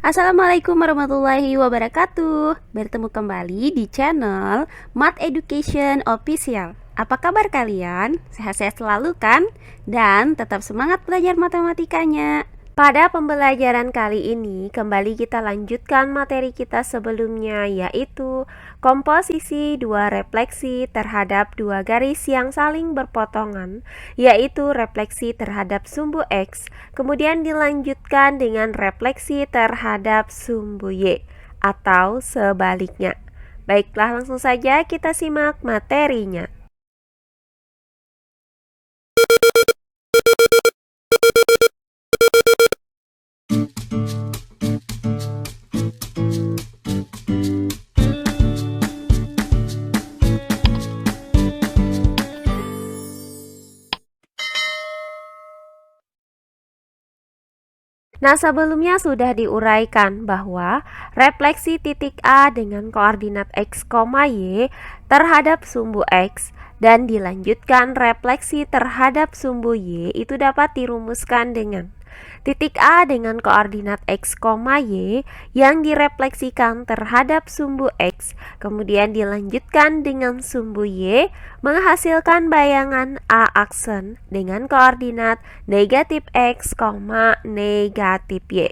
Assalamualaikum warahmatullahi wabarakatuh. Bertemu kembali di channel Math Education Official. Apa kabar kalian? Sehat-sehat selalu kan? Dan tetap semangat belajar matematikanya. Pada pembelajaran kali ini kembali kita lanjutkan materi kita sebelumnya, yaitu komposisi dua refleksi terhadap dua garis yang saling berpotongan, yaitu refleksi terhadap sumbu X, kemudian dilanjutkan dengan refleksi terhadap sumbu Y, atau sebaliknya. Baiklah, langsung saja kita simak materinya. Nah, sebelumnya sudah diuraikan bahwa refleksi titik A dengan koordinat X, Y terhadap sumbu X dan dilanjutkan refleksi terhadap sumbu Y itu dapat dirumuskan dengan titik A dengan koordinat X, Y yang direfleksikan terhadap sumbu X, kemudian dilanjutkan dengan sumbu Y, menghasilkan bayangan A aksen dengan koordinat negatif X, negatif Y.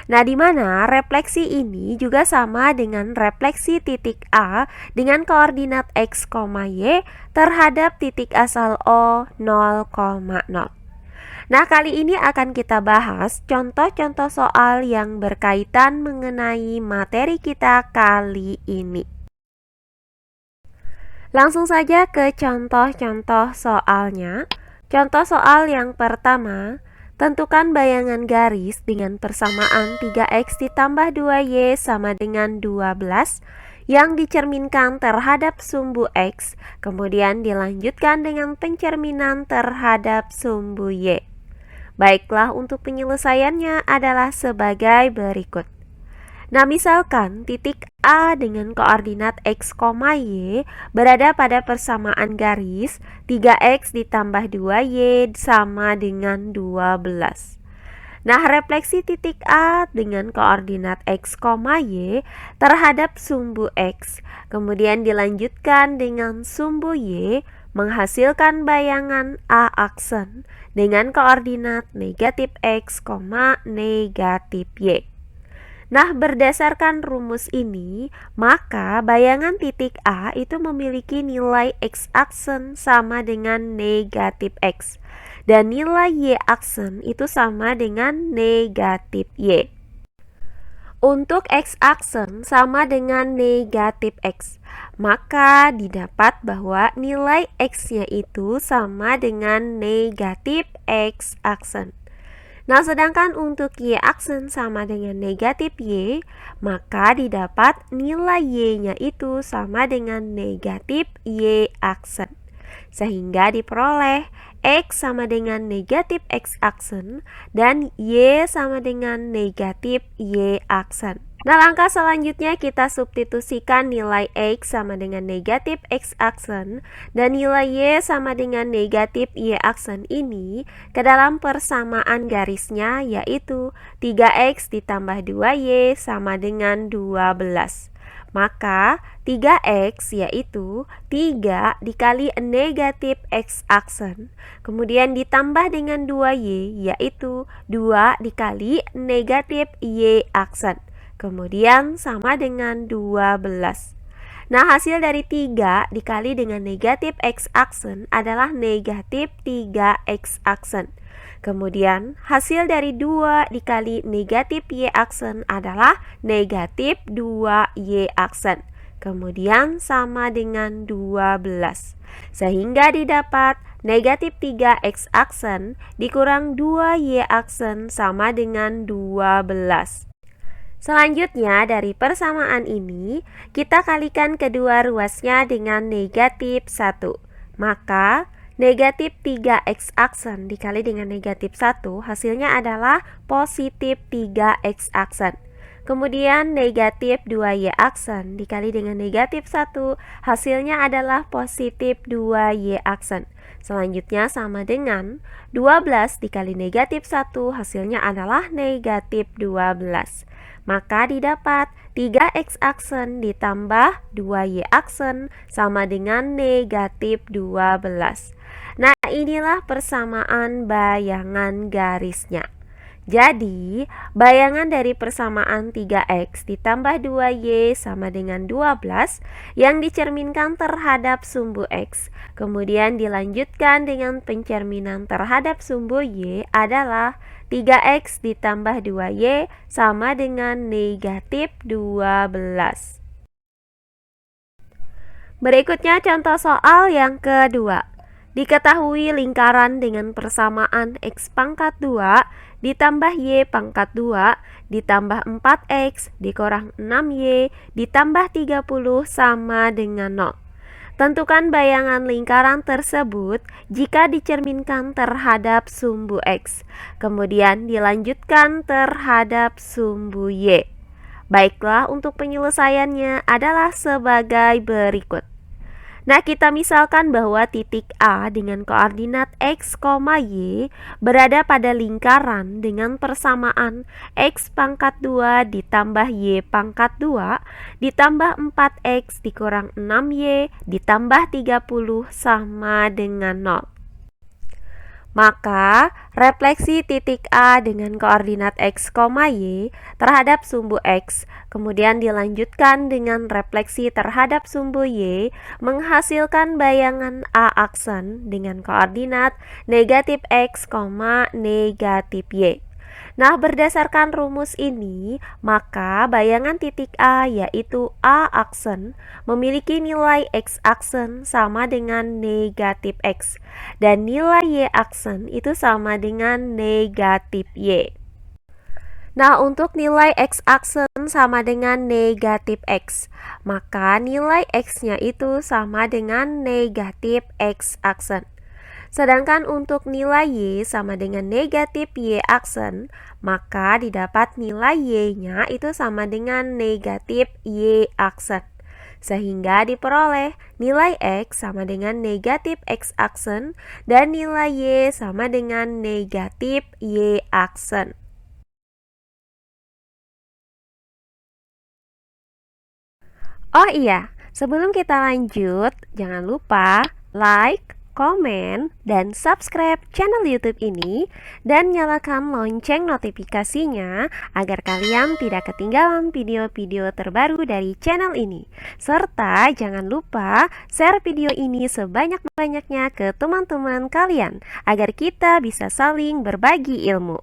Nah, di mana refleksi ini juga sama dengan refleksi titik A dengan koordinat X, Y terhadap titik asal O 0,0. Nah, kali ini akan kita bahas contoh-contoh soal yang berkaitan mengenai materi kita kali ini. Langsung saja ke contoh-contoh soalnya. Contoh soal yang pertama, tentukan bayangan garis dengan persamaan 3x ditambah 2y sama dengan 12 yang dicerminkan terhadap sumbu X, kemudian dilanjutkan dengan pencerminan terhadap sumbu Y. Baiklah, untuk penyelesaiannya adalah sebagai berikut. Nah, misalkan titik A dengan koordinat X, Y berada pada persamaan garis 3X ditambah 2Y sama dengan 12. Nah, refleksi titik A dengan koordinat X, Y terhadap sumbu X, kemudian dilanjutkan dengan sumbu Y, menghasilkan bayangan A aksen dengan koordinat negatif X, negatif Y. Nah, berdasarkan rumus ini, maka bayangan titik A itu memiliki nilai X aksen sama dengan negatif X, dan nilai Y aksen itu sama dengan negatif Y. Untuk X aksen sama dengan negatif X, maka didapat bahwa nilai X-nya itu sama dengan negatif X aksen. Nah, sedangkan untuk Y aksen sama dengan negatif Y, maka didapat nilai Y-nya itu sama dengan negatif Y aksen. Sehingga diperoleh X sama dengan negatif X aksen dan Y sama dengan negatif Y aksen. Nah, langkah selanjutnya kita substitusikan nilai X sama dengan negatif X aksen dan nilai Y sama dengan negatif Y aksen ini ke dalam persamaan garisnya, yaitu 3X ditambah 2Y sama dengan 12. Maka 3X yaitu 3 dikali negatif X aksen, kemudian ditambah dengan 2Y yaitu 2 dikali negatif Y aksen, kemudian sama dengan 12. Nah, hasil dari 3 dikali dengan negatif X aksen adalah negatif 3X aksen. Kemudian hasil dari 2 dikali negatif Y aksen adalah negatif 2Y aksen. Kemudian sama dengan 12. Sehingga didapat negatif 3X aksen dikurang 2Y aksen sama dengan 12. Selanjutnya, dari persamaan ini, kita kalikan kedua ruasnya dengan negatif 1. Maka negatif 3X aksen dikali dengan negatif 1 hasilnya adalah positif 3X aksen. Kemudian negatif 2Y aksen dikali dengan negatif 1 hasilnya adalah positif 2Y aksen. Selanjutnya sama dengan 12 dikali negatif 1 hasilnya adalah negatif 12. Maka didapat 3x aksen ditambah 2y aksen sama dengan negatif 12. Nah, inilah persamaan bayangan garisnya. Jadi, bayangan dari persamaan 3x ditambah 2y sama dengan 12 yang dicerminkan terhadap sumbu x, kemudian dilanjutkan dengan pencerminan terhadap sumbu y adalah 3x ditambah 2y sama dengan negatif 12. Berikutnya contoh soal yang kedua. Diketahui lingkaran dengan persamaan x pangkat 2 ditambah y pangkat 2 ditambah 4x dikurang 6y ditambah 30 sama dengan 0. Tentukan bayangan lingkaran tersebut jika dicerminkan terhadap sumbu x, kemudian dilanjutkan terhadap sumbu y. Baiklah, untuk penyelesaiannya adalah sebagai berikut. Nah, kita misalkan bahwa titik A dengan koordinat x, y berada pada lingkaran dengan persamaan x pangkat 2 ditambah y pangkat 2 ditambah 4x dikurang 6y ditambah 30 sama dengan 0. Maka, refleksi titik A dengan koordinat x, y terhadap sumbu x, kemudian dilanjutkan dengan refleksi terhadap sumbu y, menghasilkan bayangan A aksen dengan koordinat negatif x, negatif y. Nah, berdasarkan rumus ini, maka bayangan titik A yaitu A aksen memiliki nilai x aksen sama dengan negatif x dan nilai y aksen itu sama dengan negatif y. Nah, untuk nilai x aksen sama dengan negatif x, maka nilai x-nya itu sama dengan negatif x aksen. Sedangkan untuk nilai y sama dengan negatif y aksen, maka didapat nilai y-nya itu sama dengan negatif y aksen. Sehingga diperoleh nilai x sama dengan negatif x aksen dan nilai y sama dengan negatif y aksen. Oh iya, sebelum kita lanjut, jangan lupa like, komen, dan subscribe channel YouTube ini dan nyalakan lonceng notifikasinya agar kalian tidak ketinggalan video-video terbaru dari channel ini. Serta jangan lupa share video ini sebanyak-banyaknya ke teman-teman kalian agar kita bisa saling berbagi ilmu.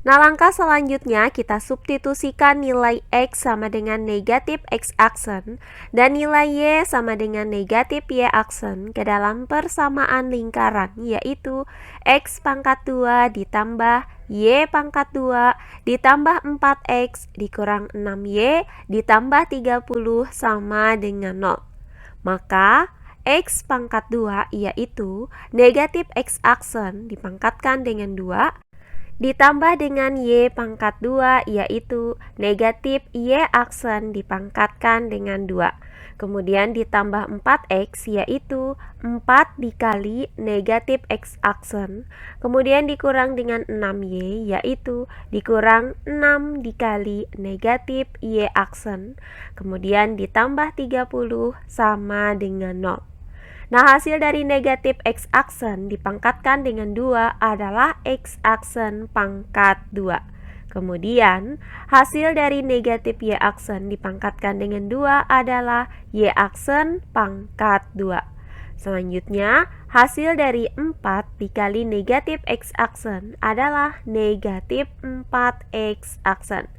Nah, langkah selanjutnya kita substitusikan nilai x sama dengan negatif x aksen dan nilai y sama dengan negatif y aksen ke dalam persamaan lingkaran, yaitu x pangkat 2 ditambah y pangkat 2 ditambah 4x dikurang 6y ditambah 30 sama dengan 0. Maka x pangkat 2 yaitu negatif x aksen dipangkatkan dengan 2 ditambah dengan y pangkat 2 yaitu negatif y aksen dipangkatkan dengan 2. Kemudian ditambah 4x yaitu 4 dikali negatif x aksen. Kemudian dikurang dengan 6y yaitu dikurang 6 dikali negatif y aksen. Kemudian ditambah 30 sama dengan 0. Nah, hasil dari negatif x aksen dipangkatkan dengan 2 adalah x aksen pangkat 2. Kemudian, hasil dari negatif y aksen dipangkatkan dengan 2 adalah y aksen pangkat 2. Selanjutnya, hasil dari 4 dikali negatif x aksen adalah negatif 4x aksen.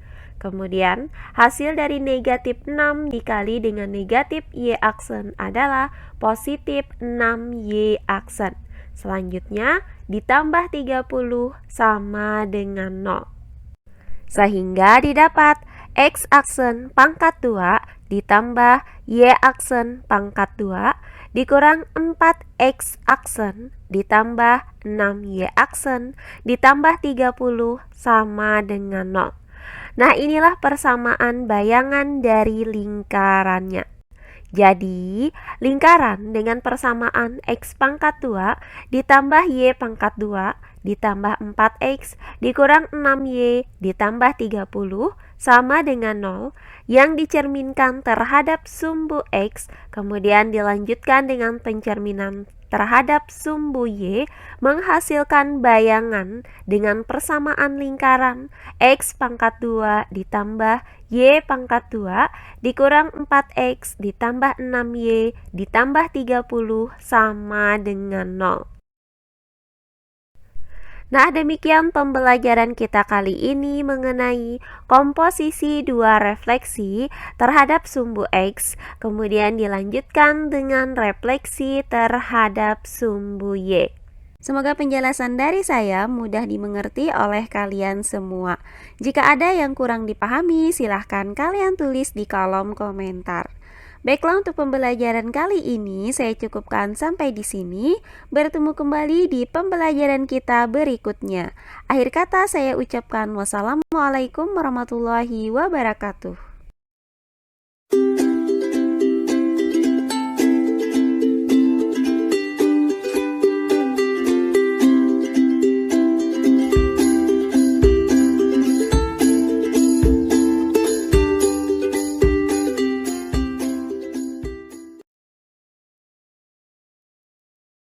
Kemudian, hasil dari negatif 6 dikali dengan negatif y aksen adalah positif 6y aksen. Selanjutnya, ditambah 30 sama dengan 0. Sehingga didapat x aksen pangkat 2 ditambah y aksen pangkat 2 dikurang 4x aksen ditambah 6y aksen ditambah 30 sama dengan 0. Nah, inilah persamaan bayangan dari lingkarannya. Jadi, lingkaran dengan persamaan x pangkat 2 ditambah y pangkat 2 ditambah 4X dikurang 6Y ditambah 30 sama dengan 0 yang dicerminkan terhadap sumbu X, kemudian dilanjutkan dengan pencerminan terhadap sumbu Y, menghasilkan bayangan dengan persamaan lingkaran X pangkat 2 ditambah Y pangkat 2 dikurang 4X ditambah 6Y ditambah 30 sama dengan 0. Nah, demikian pembelajaran kita kali ini mengenai komposisi dua refleksi terhadap sumbu X, kemudian dilanjutkan dengan refleksi terhadap sumbu Y. Semoga penjelasan dari saya mudah dimengerti oleh kalian semua. Jika ada yang kurang dipahami, silahkan kalian tulis di kolom komentar. Baiklah, untuk pembelajaran kali ini saya cukupkan sampai di sini. Bertemu kembali di pembelajaran kita berikutnya. Akhir kata saya ucapkan wassalamualaikum warahmatullahi wabarakatuh.